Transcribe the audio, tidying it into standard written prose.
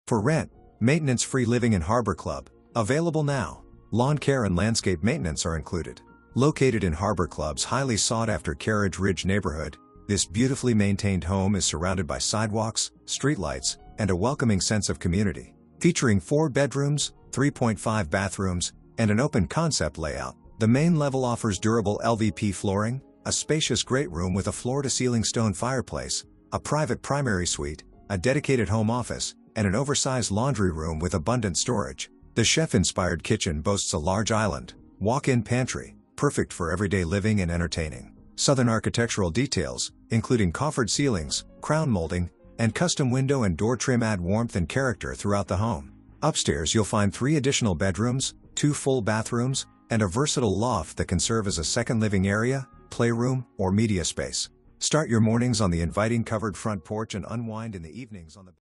For rent, maintenance-free living in Harbor Club, available now. Lawn care and landscape maintenance are included. Located in Harbor Club's highly sought-after Carriage Ridge neighborhood, this beautifully maintained home is surrounded by sidewalks, streetlights, and a welcoming sense of community. Featuring 4 bedrooms, 3.5 bathrooms, and an open-concept layout, the main level offers durable LVP flooring, a spacious great room with a floor-to-ceiling stone fireplace, a private primary suite, a dedicated home office, and an oversized laundry room with abundant storage. The chef-inspired kitchen boasts a large island, walk-in pantry, perfect for everyday living and entertaining. Southern architectural details, including coffered ceilings, crown molding, and custom window and door trim add warmth and character throughout the home. Upstairs you'll find 3 additional bedrooms, 2 full bathrooms, and a versatile loft that can serve as a second living area, playroom, or media space. Start your mornings on the inviting covered front porch and unwind in the evenings on the